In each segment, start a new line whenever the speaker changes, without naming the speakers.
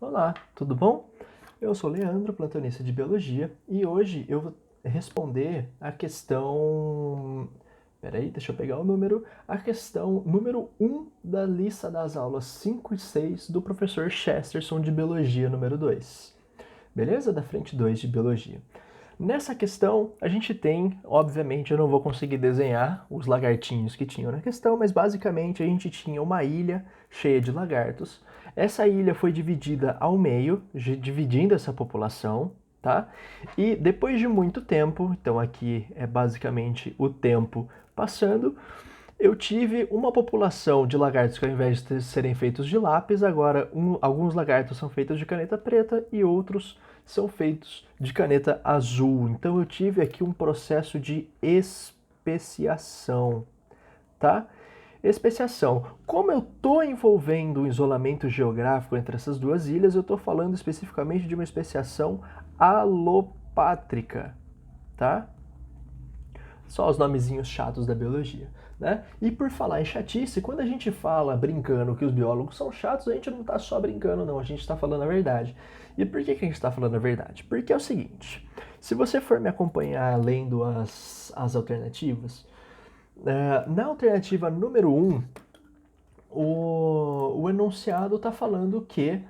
Olá, tudo bom? Eu sou Leandro, plantonista de Biologia, e hoje eu vou responder a questão... Peraí, deixa eu pegar o número. A questão número 1 da lista das aulas 5 e 6 do professor Chesterton de Biologia número 2. Beleza? Da frente 2 de Biologia. Nessa questão, a gente tem, obviamente, eu não vou conseguir desenhar os lagartinhos que tinham na questão, mas basicamente a gente tinha uma ilha cheia de lagartos. Essa ilha foi dividida ao meio, dividindo essa população, tá? E depois de muito tempo, então aqui é basicamente o tempo passando, eu tive uma população de lagartos que ao invés de serem feitos de lápis, agora alguns lagartos são feitos de caneta preta e outros são feitos de caneta azul. Então eu tive aqui um processo de especiação, tá? Especiação. Como eu estou envolvendo o isolamento geográfico entre essas duas ilhas, eu estou falando especificamente de uma especiação alopátrica, tá? Só os nomezinhos chatos da biologia, né? E por falar em chatice, quando a gente fala brincando que os biólogos são chatos, a gente não está só brincando, não, a gente está falando a verdade. E por que a gente está falando a verdade? Porque é o seguinte, se você for me acompanhar lendo as alternativas, na alternativa número 1, o enunciado está falando que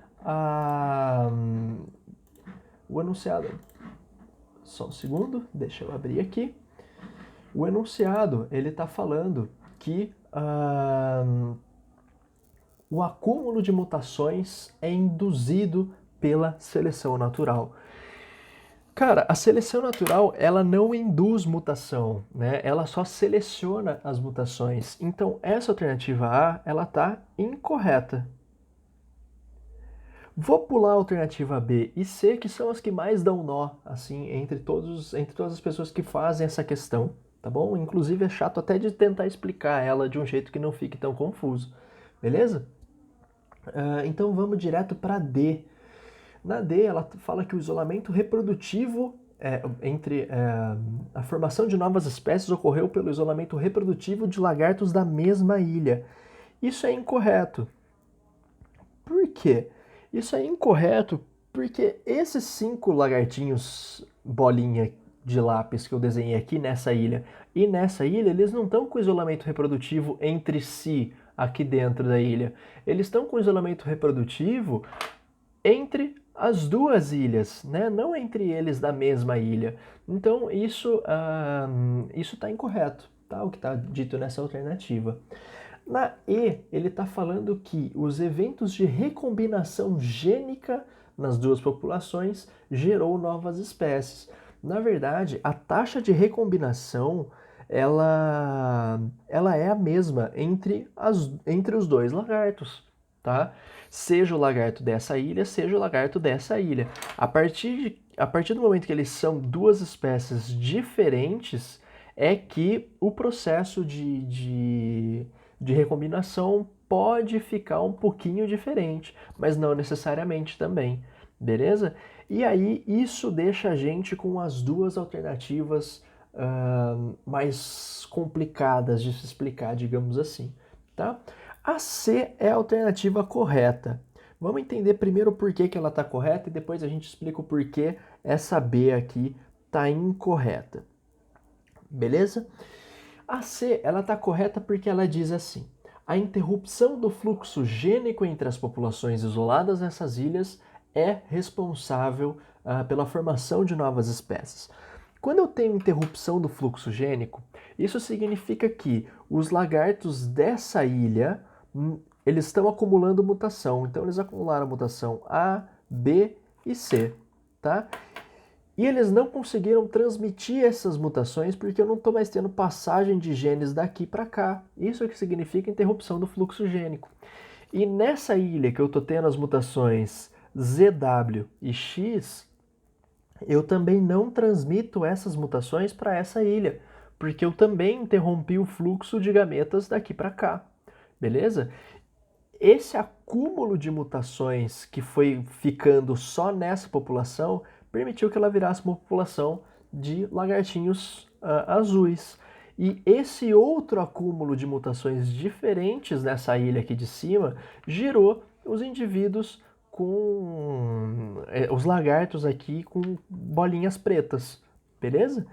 o enunciado... Só um segundo, deixa eu abrir aqui. O enunciado, ele está falando que o acúmulo de mutações é induzido pela seleção natural. Cara, a seleção natural, ela não induz mutação, né? Ela só seleciona as mutações. Então, essa alternativa A, ela está incorreta. Vou pular a alternativa B e C, que são as que mais dão nó, assim, entre todas as pessoas que fazem essa questão, tá bom? Inclusive é chato até de tentar explicar ela de um jeito que não fique tão confuso, beleza? Então vamos direto para D. Na D, ela fala que o isolamento reprodutivo a formação de novas espécies ocorreu pelo isolamento reprodutivo de lagartos da mesma ilha. Isso é incorreto. Por quê? Isso é incorreto porque esses 5 lagartinhos bolinha de lápis que eu desenhei aqui nessa ilha e nessa ilha, eles não estão com isolamento reprodutivo entre si aqui dentro da ilha. Eles estão com isolamento reprodutivo entre as duas ilhas, né? Não entre eles da mesma ilha. Então isso está incorreto, tá? O que está dito nessa alternativa. Na E, ele está falando que os eventos de recombinação gênica nas duas populações gerou novas espécies. Na verdade, a taxa de recombinação ela é a mesma entre os dois lagartos, tá? Seja o lagarto dessa ilha, seja o lagarto dessa ilha. A partir do momento que eles são duas espécies diferentes, é que o processo de recombinação pode ficar um pouquinho diferente, mas não necessariamente também, beleza? E aí isso deixa a gente com as duas alternativas mais complicadas de se explicar, digamos assim, tá? A C é a alternativa correta. Vamos entender primeiro o porquê que ela está correta e depois a gente explica o porquê essa B aqui está incorreta. Beleza? A C, ela está correta porque ela diz assim: a interrupção do fluxo gênico entre as populações isoladas nessas ilhas é responsável pela formação de novas espécies. Quando eu tenho interrupção do fluxo gênico, isso significa que os lagartos dessa ilha eles estão acumulando mutação. Então eles acumularam mutação A, B e C, tá? E eles não conseguiram transmitir essas mutações porque eu não estou mais tendo passagem de genes daqui para cá. Isso é o que significa interrupção do fluxo gênico. E nessa ilha que eu estou tendo as mutações ZW e X, eu também não transmito essas mutações para essa ilha, porque eu também interrompi o fluxo de gametas daqui para cá. Beleza? Esse acúmulo de mutações que foi ficando só nessa população permitiu que ela virasse uma população de lagartinhos azuis. E esse outro acúmulo de mutações diferentes nessa ilha aqui de cima gerou os indivíduos com os lagartos aqui com bolinhas pretas, beleza?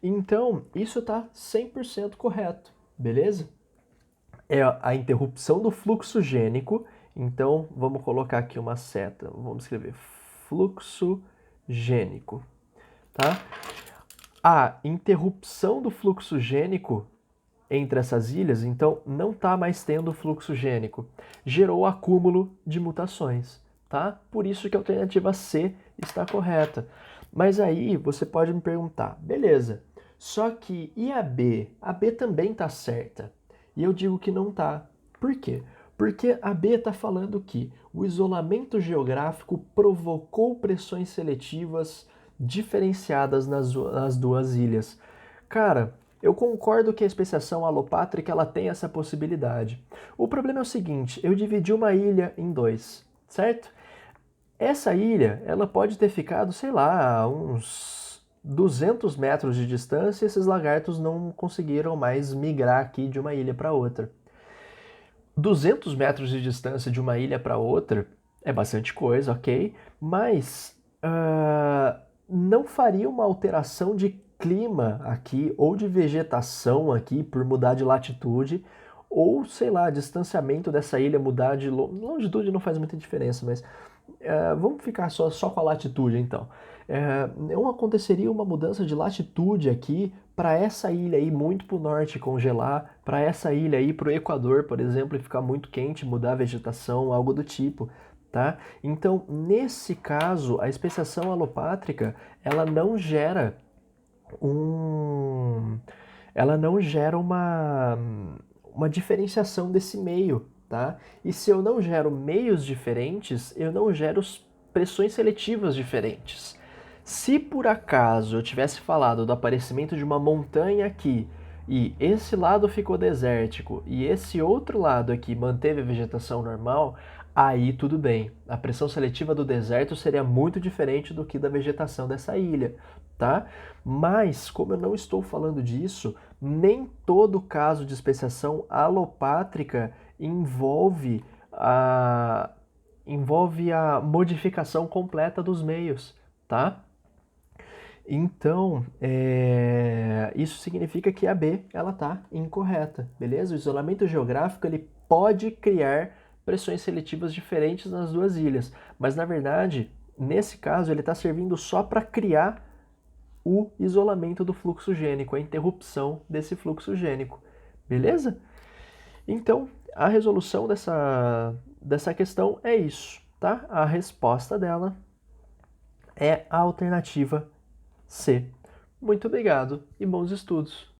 Então, isso está 100% correto, beleza? É a interrupção do fluxo gênico. Então, vamos colocar aqui uma seta. Vamos escrever fluxo gênico, tá? A interrupção do fluxo gênico entre essas ilhas, então, não está mais tendo fluxo gênico. Gerou acúmulo de mutações, tá? Por isso que a alternativa C está correta. Mas aí você pode me perguntar, beleza, só que e a B? A B também está certa. E eu digo que não está. Por quê? Porque a B está falando que o isolamento geográfico provocou pressões seletivas diferenciadas nas duas ilhas. Cara, eu concordo que a especiação alopátrica ela tem essa possibilidade. O problema é o seguinte, eu dividi uma ilha em dois, certo? Essa ilha, ela pode ter ficado, sei lá, uns 200 metros de distância e esses lagartos não conseguiram mais migrar aqui de uma ilha para outra. 200 metros de distância de uma ilha para outra é bastante coisa, ok? Mas não faria uma alteração de clima aqui ou de vegetação aqui por mudar de latitude ou, sei lá, distanciamento dessa ilha mudar de longitude não faz muita diferença, mas vamos ficar só com a latitude então. Não aconteceria uma mudança de latitude aqui para essa ilha aí muito para o norte congelar, para essa ilha aí para o Equador, por exemplo, e ficar muito quente, mudar a vegetação, algo do tipo, tá? Então, nesse caso, a especiação alopátrica, ela não gera uma diferenciação desse meio, tá? E se eu não gero meios diferentes, eu não gero pressões seletivas diferentes. Se por acaso eu tivesse falado do aparecimento de uma montanha aqui e esse lado ficou desértico e esse outro lado aqui manteve a vegetação normal, aí tudo bem. A pressão seletiva do deserto seria muito diferente do que da vegetação dessa ilha, tá? Mas, como eu não estou falando disso, nem todo caso de especiação alopátrica envolve a modificação completa dos meios, tá? Então, isso significa que a B ela está incorreta, beleza? O isolamento geográfico ele pode criar pressões seletivas diferentes nas duas ilhas, mas na verdade, nesse caso, ele está servindo só para criar o isolamento do fluxo gênico, a interrupção desse fluxo gênico, beleza? Então, a resolução dessa questão é isso, tá? A resposta dela é a alternativa C. Muito obrigado e bons estudos!